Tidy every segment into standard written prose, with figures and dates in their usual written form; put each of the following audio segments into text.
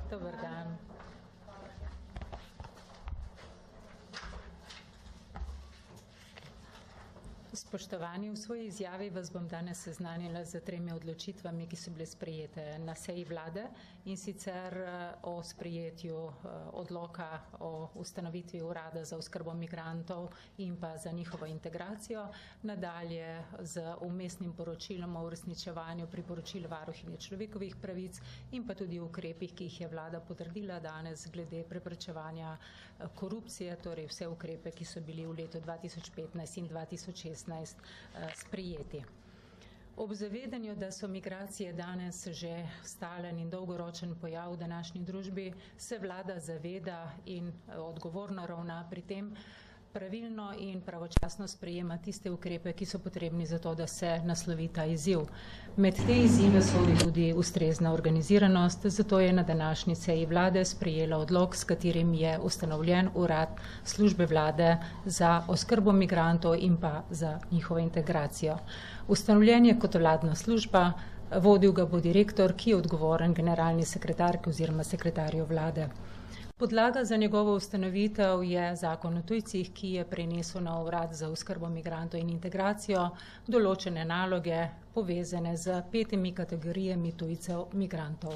Dober dan. Spoštovani, v svoji izjavi vas bom danes seznanila z 3 odločitvami, ki so bile sprejete na seji vlade, in sicer o sprejetju odloka o ustanovitvi urada za oskrbo migrantov in pa za njihovo integracijo, nadalje z vmesnim poročilom o uresničevanju priporočil varuhinje človekovih pravic in pa tudi ukrepih, ki jih je vlada potrdila danes glede preprečevanja korupcije, torej vse ukrepe, ki so bili v letu 2015 in 2016 sprejeti. Ob zavedanju, da so migracije danes že stalen in dolgoročen pojav v današnji družbi, se vlada zaveda in odgovorno ravna pri tem, pravilno in pravočasno sprejema tiste ukrepe, ki so potrebni za to, da se naslovi ta izziv. Med te izzive sodi tudi ustrezna organiziranost, zato je na današnji seji vlade sprejela odlok, s katerim je ustanovljen urad službe vlade za oskrbo migrantov in pa za njihovo integracijo. Ustanovljen je kot vladna služba, vodil ga bo direktor, ki je odgovoren generalni sekretarki oziroma sekretarju vlade. Podlaga za njegovo ustanovitev je zakon o tujcih, ki je prenesel na urad za oskrbo migrantov in integracijo določene naloge povezane z 5 kategorijami tujcev migrantov.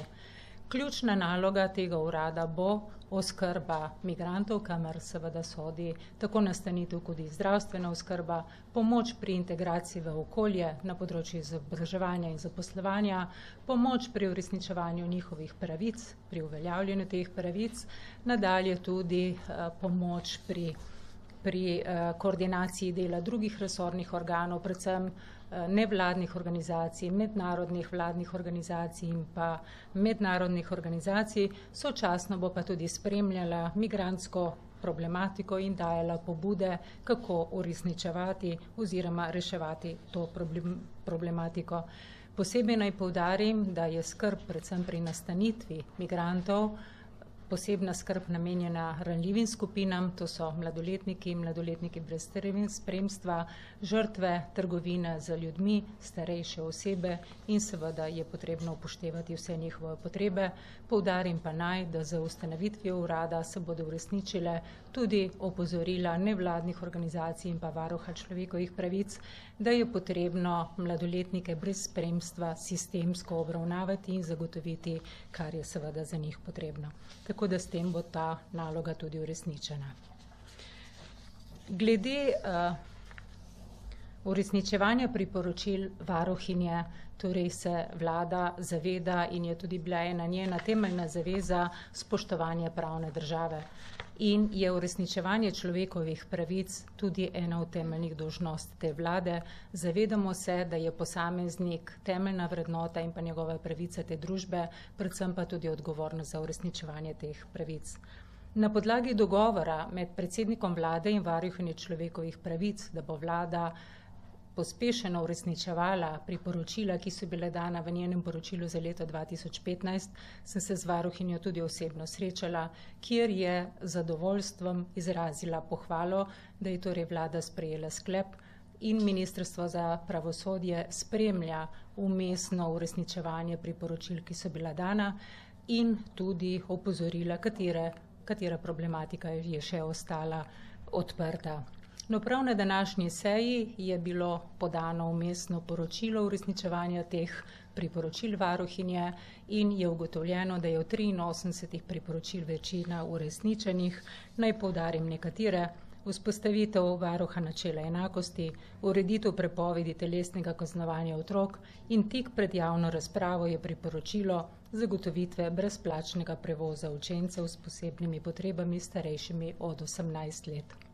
Ključna naloga tega urada bo oskrba migrantov, kamor seveda sodi tako nastanitev kot in zdravstvena oskrba, pomoč pri integraciji v okolje na področju izobraževanja in zaposlovanja, pomoč pri uresničevanju njihovih pravic, pri uveljavljanju teh pravic, nadalje tudi pomoč pri koordinaciji dela drugih resornih organov, predvsem nevladnih organizacij, mednarodnih vladnih organizacij in pa mednarodnih organizacij, sočasno bo pa tudi spremljala migrantsko problematiko in dajala pobude, kako uresničevati oziroma reševati to problematiko. Posebej naj poudarim, da je skrb predvsem pri nastanitvi migrantov posebna skrb namenjena ranljivim skupinam, to so mladoletniki brez spremstva, žrtve trgovine z ljudmi, starejše osebe in seveda je potrebno upoštevati vse njihove potrebe. Poudarim pa naj, da za ustanovitvijo urada se bodo uresničile tudi opozorila nevladnih organizacij in pa varuha človekovih pravic, da je potrebno mladoletnike brez spremstva sistemsko obravnavati in zagotoviti, kar je seveda za njih potrebno. Tako da s tem bo ta naloga tudi uresničena. Glede uresničevanja priporočil varuhinje, torej se vlada zaveda in je tudi bila ena njena temeljna zaveza spoštovanje pravne države. In je uresničevanje človekovih pravic tudi ena od temeljnih dolžnosti te vlade. Zavedamo se, da je posameznik temeljna vrednota in pa njegove pravice te družbe, predvsem pa tudi odgovornost za uresničevanje teh pravic. Na podlagi dogovora med predsednikom vlade in varuhinjo človekovih pravic, da bo vlada pospešeno uresničevala priporočila, ki so bile dana v njenem poročilu za leto 2015, sem se z varuhinjo tudi osebno srečala, kjer je zadovoljstvom izrazila pohvalo, da je torej vlada sprejela sklep in Ministrstvo za pravosodje spremlja vmesno uresničevanje priporočil, ki so bila dana in tudi opozorila, katera problematika je še ostala odprta. No, prav na današnji seji je bilo podano vmesno poročilo uresničevanja teh priporočil varuhinje in je ugotovljeno, da je v 83 priporočil večina uresničenih. Naj poudarim nekatere: vzpostavitev varuha načela enakosti, ureditev prepovedi telesnega kaznovanja otrok in tik pred javno razpravo je priporočilo zagotovitve brezplačnega prevoza učencev s posebnimi potrebami starejšimi od 18 let.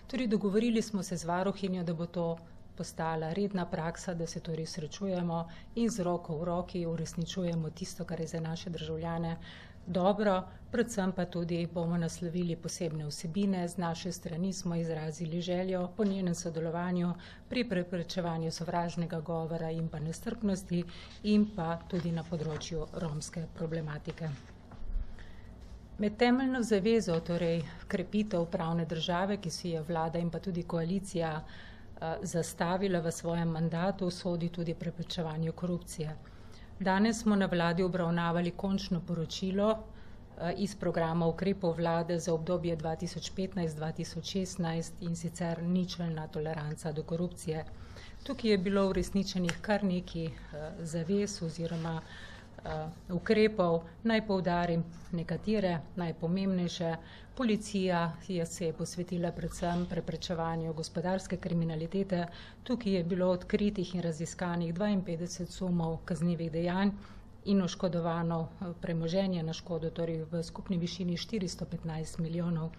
Torej, dogovorili smo se z varuhinjo, da bo to postala redna praksa, da se torej srečujemo in z roko v roki uresničujemo tisto, kar je za naše državljane dobro, predvsem pa tudi bomo naslovili posebne vsebine. Z naše strani smo izrazili željo po njenem sodelovanju pri preprečevanju sovražnega govora in pa nestrpnosti in pa tudi na področju romske problematike. Med temeljno zavezo, torej krepitev pravne države, ki si je vlada in pa tudi koalicija zastavila v svojem mandatu, sodi tudi preprečevanje korupcije. Danes smo na vladi obravnavali končno poročilo iz programa ukrepov vlade za obdobje 2015-2016 in sicer ničelna toleranca do korupcije. Tukaj je bilo uresničenih kar nekaj zavez oziroma ukrepov. Naj poudarim nekatere najpomembnejše. Policija se je posvetila predvsem preprečevanju gospodarske kriminalitete. Tukaj je bilo odkritih in raziskanih 52 sumov kaznivih dejanj in oškodovano premoženje na škodo, torej v skupni višini 415 milijonov.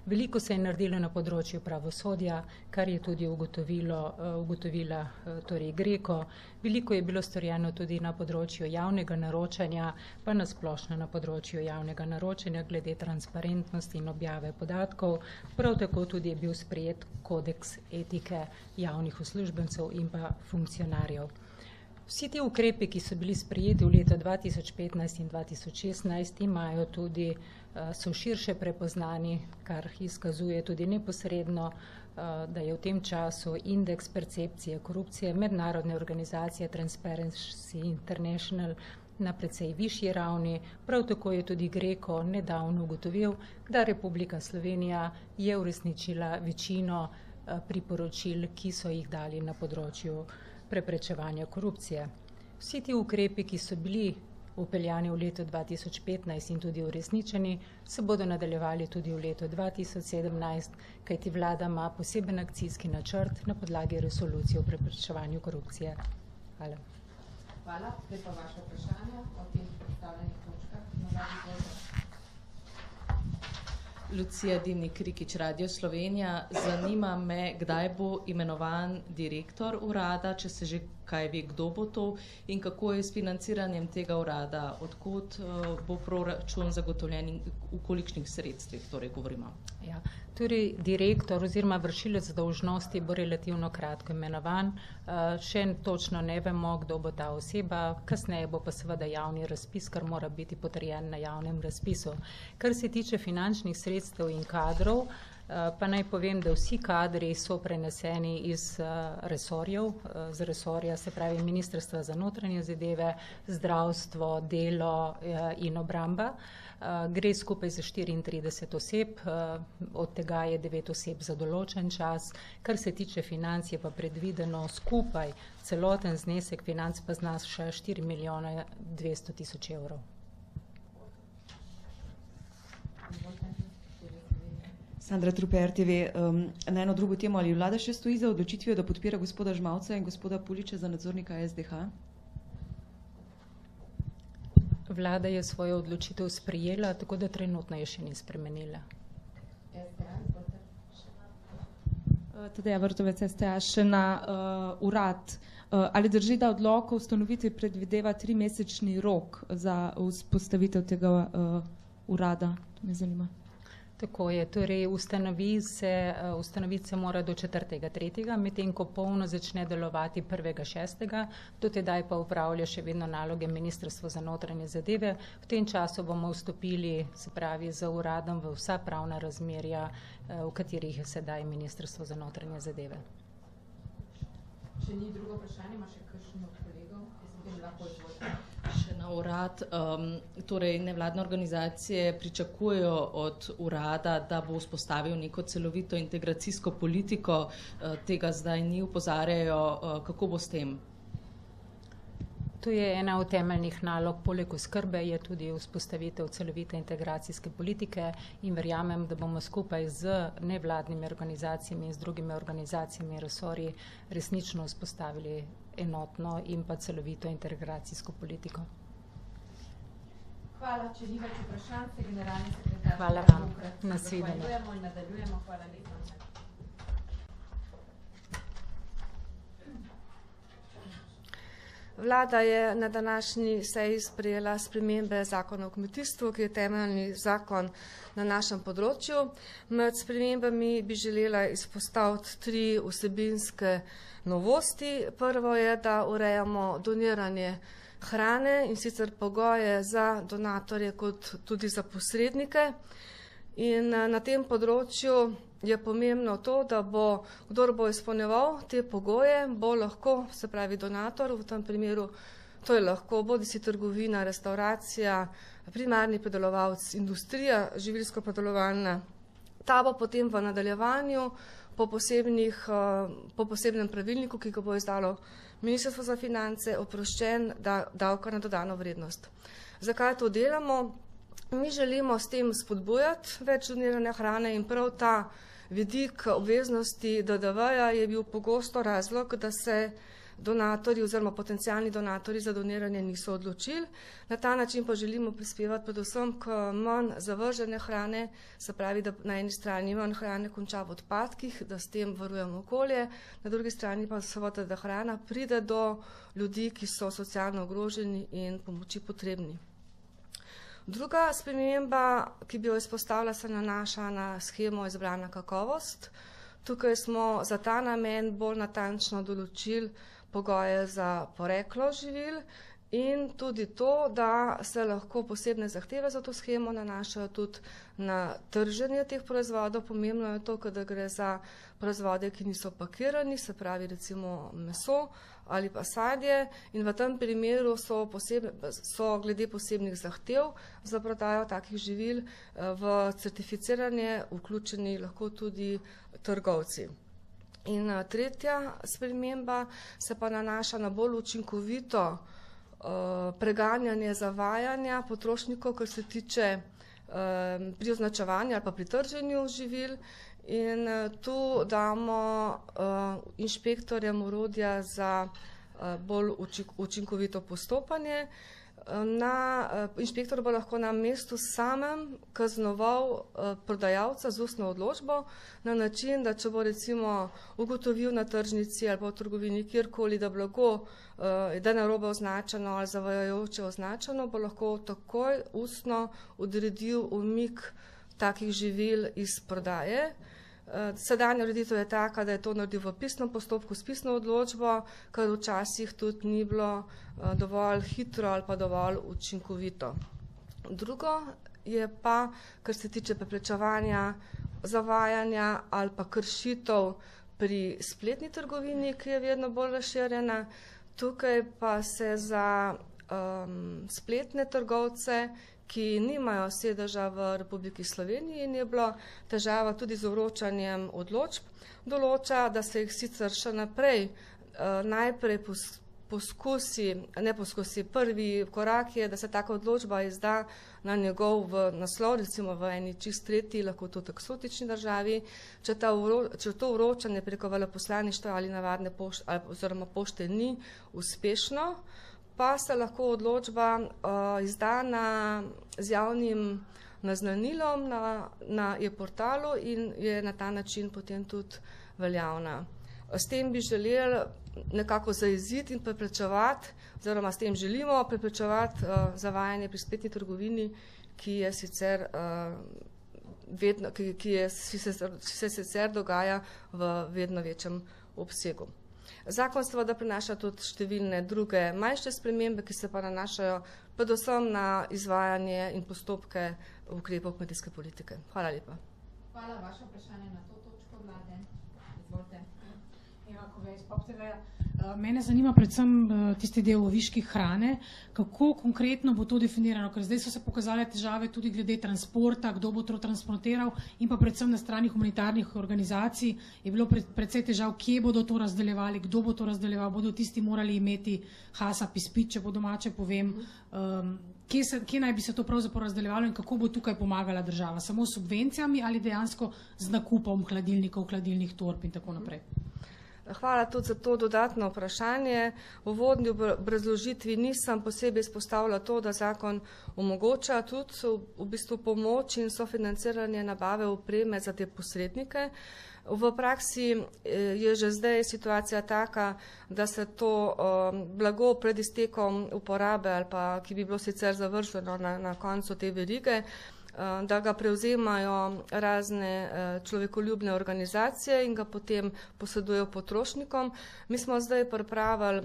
Veliko se je naredilo na področju pravosodja, kar je tudi ugotovila torej GRECO. Veliko je bilo storjeno tudi na področju javnega naročanja, pa nasplošno na področju javnega naročanja glede transparentnosti in objave podatkov. Prav tako tudi je bil sprejet kodeks etike javnih uslužbencev in pa funkcionarjev. Vsi ti ukrepi, ki so bili sprejeti v letu 2015 in 2016, imajo tudi, so širše prepoznani, kar izkazuje tudi neposredno, da je v tem času indeks percepcije korupcije mednarodne organizacije Transparency International na precej višji ravni. Prav tako je tudi GRECO nedavno ugotovil, da Republika Slovenija je uresničila večino priporočil, ki so jih dali na področju preprečevanja korupcije. Vsi ti ukrepi, ki so bili upeljani v letu 2015 in tudi uresničeni, se bodo nadaljevali tudi v letu 2017, kajti vlada ima poseben akcijski načrt na podlagi resolucije o preprečevanju korupcije. Hvala. Hvala. Zdaj pa vaše vprašanje o tem predstavljenih točkah. Lucija Dimnik-Rikić, Radio Slovenija. Zanima me, kdaj bo imenovan direktor urada, če se že kaj ve, kdo bo to in kako je s financiranjem tega urada, odkot bo proračun zagotovljen in v kolikšnih sredstvih, torej govorimo. Ja, torej direktor oziroma vršilec dolžnosti bo relativno kratko imenovan. Še točno ne vemo, kdo bo ta oseba, kasneje bo pa seveda javni razpis, kar mora biti potrjen na javnem razpisu. Kar se tiče finančnih sredstev in kadrov, pa naj povem, da vsi kadri so preneseni iz resorjev, z resorja, se pravi Ministrstva za notranje zadeve, zdravstvo, delo in obramba. Gre skupaj za 34 oseb, od tega je 9 oseb za določen čas. Kar se tiče financ, je pa predvideno skupaj celoten znesek financ pa znaša 4 milijone 200 tisoč evrov. Sandra Trupe, RTV. Na eno drugo temo, ali vlada še stoji za odločitvijo, da podpira gospoda Žmavca in gospoda Puliča za nadzornika SDH? Vlada je svojo odločitev sprejela, tako da trenutno je še ni spremenila. Tadeja Vrtovec, STA, še na urad. Ali drži, da odlok o ustanovitvi predvideva 3-mesečni rok za vzpostavitev tega urada? To me zanima. Tako je, torej ustanoviti se mora do 4.3., medtem ko polno začne delovati 1.6., do tedaj pa upravlja še vedno naloge Ministrstva za notranje zadeve. V tem času bomo vstopili, se pravi, za uradom v vsa pravna razmerja, v katerih je sedaj Ministrstvo za notranje zadeve. Če ni drugo vprašanje, ima še kakšen od kolegov, ki se tem lahko izvolite? Še na urad, torej nevladne organizacije pričakujejo od urada, da bo vzpostavil neko celovito integracijsko politiko, tega zdaj ni, opozarjajo, kako bo s tem? To je ena od temeljnih nalog, poleg oskrbe je tudi vzpostavitev celovite integracijske politike in verjamem, da bomo skupaj z nevladnimi organizacijami in z drugimi organizacijami resorji resnično vzpostavili enotno in pa celovito integracijsko politiko. Hvala, če ni več vprašanj, se generalni sekretar. Hvala vam. Nasvidenje. Nadaljujemo. Hvala lepa. Vlada je na današnji seji sprejela spremembe zakona o kmetijstvu, ki je temeljni zakon na našem področju. Med spremembami bi želela izpostaviti 3 vsebinske novosti. Prvo je, da urejamo doniranje hrane in sicer pogoje za donatorje kot tudi za posrednike. In na tem področju je pomembno to, da bo, kdor bo izpolnjeval te pogoje, bo lahko, se pravi donator, v tem primeru To je lahko bodisi trgovina, restauracija, primarni predelovalec, industrija, živilsko-predelovalna. Ta bo potem v nadaljevanju po posebnem pravilniku, ki ga bo izdalo Ministrstvo za finance, oproščen davka na dodano vrednost. Zakaj to delamo? Mi želimo s tem spodbujati več doniranja hrane in prav ta vidik obveznosti DDV-ja je bil pogosto razlog, da se donatorji oziroma potencijalni donatorji za doniranje niso odločili. Na ta način pa želimo prispevati predvsem k manj zavržene hrane, se pravi, da na eni strani manj hrane konča v odpadkih, da s tem varujemo okolje, na drugi strani pa seveda, da hrana pride do ljudi, ki so socialno ogroženi in pomoči potrebni. Druga sprememba, ki bi jo izpostavila, se nanaša na shemo izbrana kakovost. Tukaj smo za ta namen bolj natančno določili pogoje za poreklo živil in tudi to, da se lahko posebne zahteve za to shemo nanašajo tudi na trženje teh proizvodov. Pomembno je to, da gre za proizvode, ki niso pakirani, se pravi recimo meso ali pa sadje, in v tem primeru so glede posebnih zahtev za prodajo takih živil v certificiranje vključeni lahko tudi trgovci. In tretja sprememba se pa nanaša na bolj učinkovito preganjanje zavajanja potrošnikov, kar se tiče pri označevanju ali pa pri trženju živil. In tu damo inšpektorjem orodja za bolj učinkovito postopanje. Inšpektor bo lahko na mestu samem kaznoval prodajalca z ustno odločbo na način, da če bo recimo ugotovil na tržnici ali pa v trgovini kjerkoli, da blago je narobe označeno ali zavajajoče označeno, bo lahko takoj ustno odredil umik takih živil iz prodaje. Sedanja ureditev je taka, da je to naredil v pisnem postopku s pisno odločbo, kar včasih tudi ni bilo dovolj hitro ali pa dovolj učinkovito. Drugo je pa, kar se tiče preprečevanja zavajanja ali pa kršitev pri spletni trgovini, ki je vedno bolj razširjena. Tukaj pa se za spletne trgovce, ki nimajo sedeža v Republiki Sloveniji in je bila težava tudi z vročanjem odločb, določa, da se jih sicer še naprej najprej prvi korak je, da se taka odločba izda na njegov naslov, recimo v eni čist tretji, lahko tudi eksotični državi. Če to vročanje preko veleposlaništva ali navadne pošte oziroma pošte ni uspešno, pa se lahko odločba izda z javnim naznanilom na e-portalu in je na ta način potem tudi veljavna. S tem bi želeli nekako zaiziti in preprečevati, oziroma s tem želimo preprečevati zavajanje pri spletni trgovini, ki se sicer dogaja v vedno večjem obsegu. Zakon seveda prinaša tudi številne druge manjše spremembe, ki se pa nanašajo predvsem na izvajanje in postopke ukrepov kmetijske politike. Hvala lepa. Hvala. Vaše vprašanje na to točko vlade. Izvolite. Eva Kovej iz Pop TV-ja. Mene zanima predvsem tisti del viških hrane. Kako konkretno bo to definirano? Ker zdaj so se pokazale težave tudi glede transporta, kdo bo to transportiral in pa predvsem na strani humanitarnih organizacij je bilo precej težav, kje bodo to razdeljevali, kdo bo to razdeljeval, bodo tisti morali imeti HACCP izpit, če po domače povem. Kje naj bi se to pravzaprav razdeljevalo in kako bo tukaj pomagala država? Samo s subvencijami ali dejansko z nakupom hladilnikov, hladilnih torb in tako naprej? Hvala tudi za to dodatno vprašanje. V uvodni obrazložitvi nisem posebej izpostavila to, da zakon omogoča tudi v bistvu pomoč in sofinanciranje nabave opreme za te posrednike. V praksi je že zdaj situacija taka, da se to blago pred iztekom uporabe ali pa ki bi bilo sicer zavrženo na koncu te verige, da ga prevzemajo razne človekoljubne organizacije in ga potem posedujejo potrošnikom. Mi smo zdaj pripravili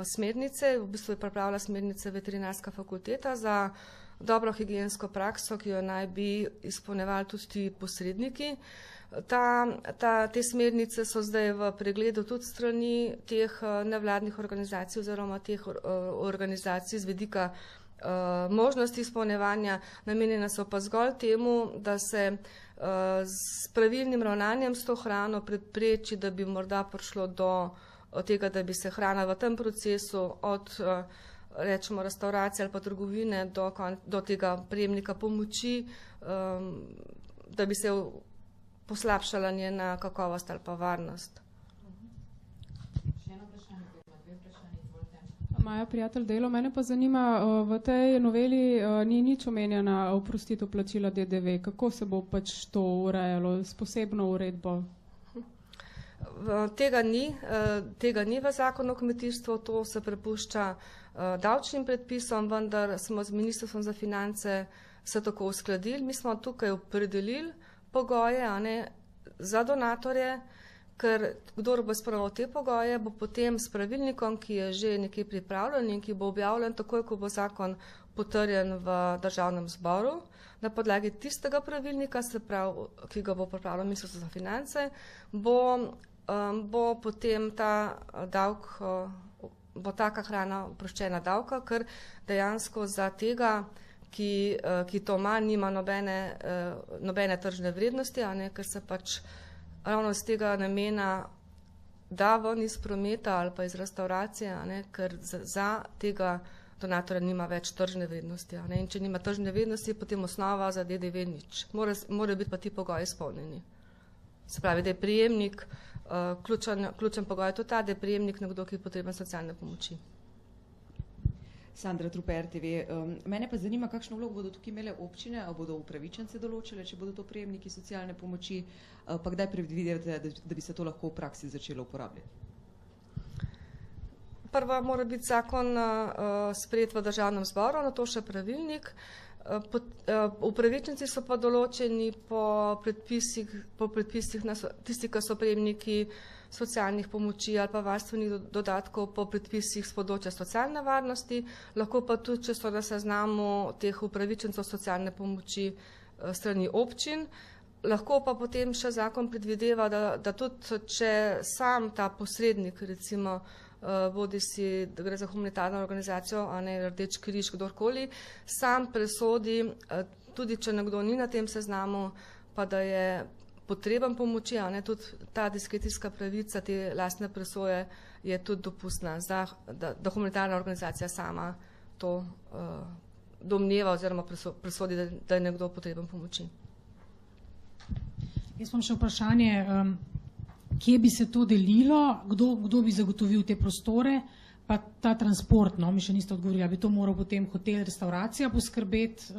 smernice, v bistvu je pripravila smernice Veterinarska fakulteta za dobro higiensko prakso, ki jo naj bi izpolnjevali tudi posredniki. Te smernice so zdaj v pregledu tudi strani teh nevladnih organizacij oziroma teh organizacij z vidika možnosti izpolnjevanja, namenjena so pa zgolj temu, da se s pravilnim ravnanjem s to hrano prepreči, da bi morda prišlo do tega, da bi se hrana v tem procesu od rečemo restauracije ali pa trgovine do tega prejemnika pomoči, da bi se poslabšala njena kakovost ali pa varnost. Še eno vprašanje, dve vprašanje, izvolite. Maja, prijatelj Delo, mene pa zanima, v tej noveli ni nič omenjena oprostitev plačila DDV. Kako se bo pač to urejalo s posebno uredbo? Tega ni v zakonu o kmetijstvu, to se prepušča davčnim predpisom, vendar smo z Ministrstvom za finance se tako uskladili. Mi smo tukaj opredelili pogoje za donatorje, ker kdor bo izpolnjeval te pogoje, bo potem s pravilnikom, ki je že nekje pripravljen in ki bo objavljen takoj, ko bo zakon potrjen v Državnem zboru, na podlagi tistega pravilnika, se pravi, ki ga bo pripravilo Ministrstvo za finance, bo potem ta davek, bo taka hrana oproščena davka, ker dejansko za tega, ki to ima, nima nobene tržne vrednosti, ker se pač ravno z tega namena da ven iz prometa ali pa iz restauracije, ker za tega donatorja nima več tržne vrednosti. In če nima tržne vrednosti, potem osnova za DDV nič. Morajo biti pa ti pogoji izpolnjeni. Se pravi, da je prijemnik, ključen pogoj je to ta, da je prijemnik nekdo, ki je potreben socialne pomoči. Sandra Trupe, RTV. Mene pa zanima, kakšno vlogo bodo tukaj imele občine, ali bodo upravičence določile, če bodo to prejemniki socialne pomoči, pa kdaj predvidevate, da bi se to lahko v praksi začelo uporabljati? Prva mora biti zakon sprejet v Državnem zboru, na to še pravilnik. Upravičenci so pa določeni po predpisih, tisti, ki so prejemniki socialnih pomoči ali pa varstvenih dodatkov po predpisih z področja socialne varnosti, lahko pa tudi, če so na seznamu teh upravičencev socialne pomoči strani občin. Lahko pa potem še zakon predvideva, da tudi, če sam ta posrednik, recimo, bodi si, da gre za humanitarno organizacijo, Rdeči križ, kdorkoli, sam presodi, tudi če nekdo ni na tem seznamu, pa da je potreben pomoči, tudi ta diskrecijska pravica, te lastne presoje je tudi dopustna, da humanitarna organizacija sama to domneva oziroma presodi, da je nekdo potreben pomoči. Jaz imam še vprašanje, kje bi se to delilo, kdo bi zagotovil te prostore, pa ta transport, mi še niste odgovorili, ali bi to moral potem hotel, restauracija poskrbeti,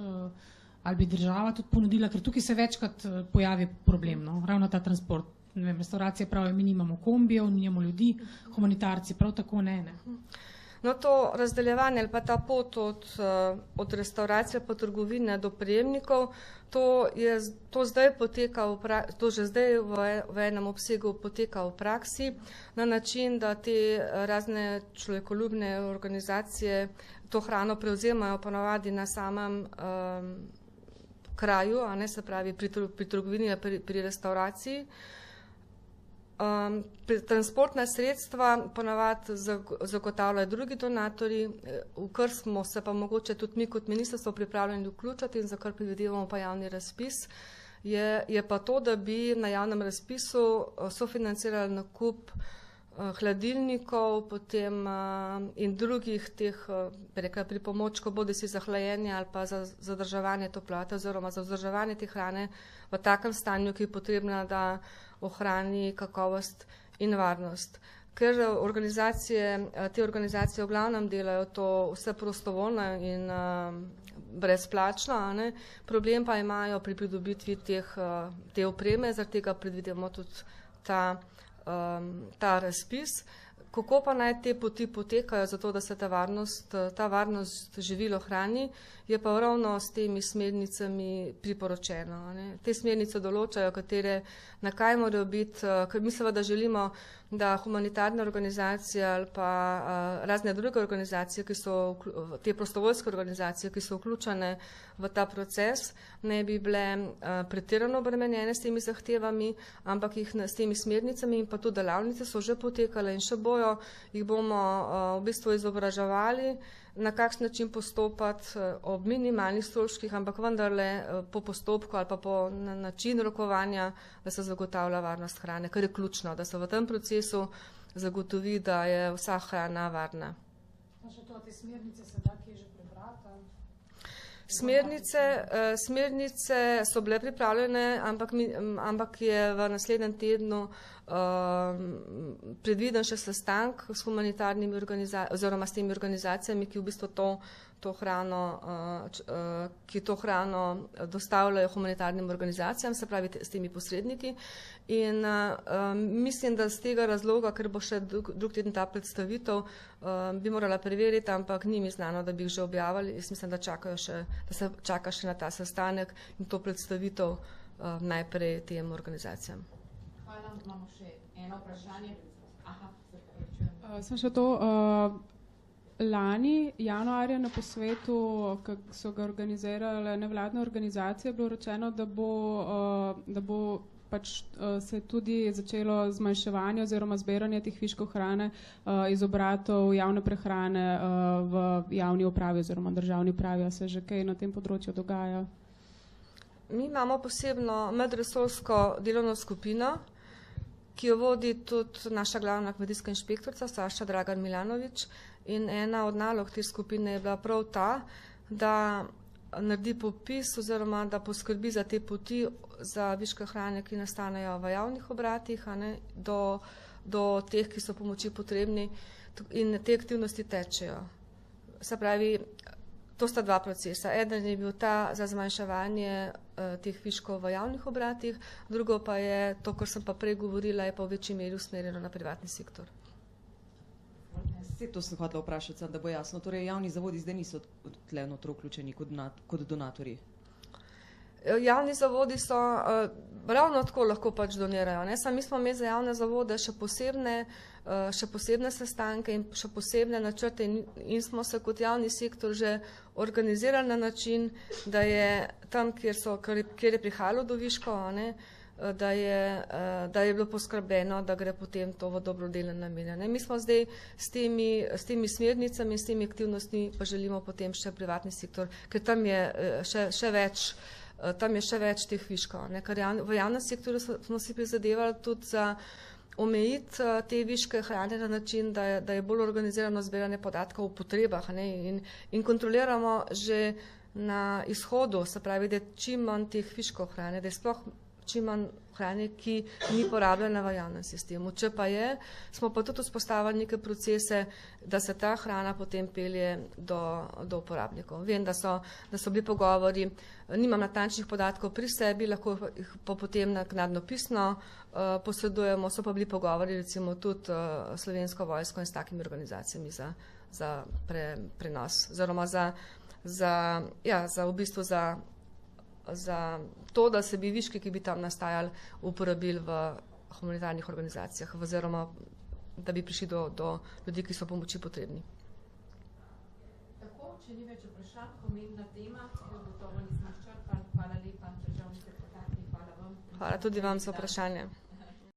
ali bi država tudi ponudila, ker tukaj se večkrat pojavi problem, ravno ta transport. Ne vem, restauracije pravijo, mi nimamo kombijev, nimamo ljudi, humanitarci prav tako ne. No, to razdeljevanje ali pa ta pot od restauracije pa trgovine do prejemnikov, to zdaj poteka, to že zdaj v enem obsegu poteka v praksi, na način, da te razne človekoljubne organizacije to hrano prevzemajo ponavadi na samem kraju, se pravi pri trgovini, pri restauraciji. Transportna sredstva ponavadi zagotavljajo drugi donatorji, v kar smo se pa mogoče tudi mi kot ministrstvo pripravljeni vključiti in za kar predvidevamo pa javni razpis, je pa to, da bi na javnem razpisu sofinancirali nakup hladilnikov potem in drugih teh pripomočkov, bodi si za hlajenje ali pa za zadrževanje toplote oziroma za vzdrževanje te hrane v takem stanju, ki je potrebna, da ohrani kakovost in varnost. Ker te organizacije v glavnem delajo to vse prostovoljno in brezplačno, problem pa imajo pri pridobitvi te opreme, zaradi tega predvidevamo tudi ta razpis. Kako pa naj te poti potekajo, zato da se ta varnost živil ohrani, je pa ravno s temi smernicami priporočeno. Te smernice določajo, na kaj morajo biti, ker mislim, da želimo da humanitarne organizacije ali pa razne druge organizacije, te prostovoljske organizacije, ki so vključene v ta proces, ne bi bile pretirano obremenjene s temi zahtevami, ampak jih s temi smernicami in pa tudi delavnice so že potekale in še bojo, jih bomo v bistvu izobraževali, na kakšen način postopati ob minimalnih stroških, ampak vendarle po postopku ali pa po način rokovanja, da se zagotavlja varnost hrane, kar je ključno, da se v tem procesu zagotovi, da je vsa hrana varna. Pa še to, te smernice se da kje že prebrati? Smernice so bile pripravljene, ampak je v naslednjem tednu predviden še sestanek s humanitarnimi organizacijami oziroma s temi organizacijami, ki v bistvu to hrano dostavljajo humanitarnim organizacijam, se pravi s temi posredniki. In mislim, da z tega razloga, ker bo še drug teden ta predstavitev, bi morala preveriti, ampak ni mi znano, da bi jih že objavili. Jaz mislim, da se čaka še na ta sestanek in to predstavitev najprej tem organizacijam. Hvala, imamo še eno vprašanje. Sem še to, lani, januarja na posvetu, ki so ga organizirale nevladne organizacije, je bilo rečeno, da bo pač se tudi začelo zmanjševanje oziroma zbiranje teh viškov hrane iz obratov javne prehrane v javni upravi oziroma državni upravi. A se že kaj na tem področju dogaja? Mi imamo posebno medresorsko delovno skupino, ki jo vodi tudi naša glavna kmetijska inšpektorica Saša Dragan Milanović, in ena od nalog te skupine je bila prav ta, da naredi popis oziroma da poskrbi za te poti za viške hrane, ki nastanejo v javnih obratih, do teh, ki so pomoči potrebni, in te aktivnosti tečejo. Se pravi, to sta dva procesa. Eden je bil ta za zmanjševanje teh viškov v javnih obratih, drugo pa je to, kar sem pa prej govorila, je pa v večji meri usmerjeno na privatni sektor. To sem hotela vprašati, da bo jasno. Torej, javni zavodi zdaj niso tle notro vključeni kot donatorji? Javni zavodi so ravno tako lahko pač donirajo. Mi smo imeli za javne zavode še posebne sestanke in še posebne načrte in smo se kot javni sektor že organizirali na način, da je tam, kjer je prihajalo do viškov, da je bilo poskrbljeno, da gre potem to v dobrodelne namene. Mi smo zdaj s temi smernicami in s temi aktivnostmi pa želimo potem še privatni sektor, ker tam je še več teh viškov. Ker v javnem sektorju smo si prizadevali tudi za omejiti te viške hrane na način, da je bolj organizirano zbiranje podatkov o potrebah in kontroliramo že na izhodu, se pravi, da je čim manj teh viškov hrane, da je sploh čim manj hrane, ki ni porabljena v javnem sistemu. Če pa je, smo pa tudi vzpostavili neke procese, da se ta hrana potem pelje do uporabnikov. Vem, da so bili pogovori, nimam natančnih podatkov pri sebi, lahko jih pa potem naknadno pisno posredujemo, so pa bili pogovori recimo tudi Slovensko vojsko in s takimi organizacijami za prenos, oziroma za to, da se bi viški, ki bi tam nastajali, uporabili v humanitarnih organizacijah, oziroma da bi prišli do ljudi, ki so pomoči potrebni. Tako, če ni več vprašanj, pomembna tema, jo gotovo nismo izčrpali. Hvala lepa, državni sekretarki, hvala vam. Hvala tudi vam za vprašanje.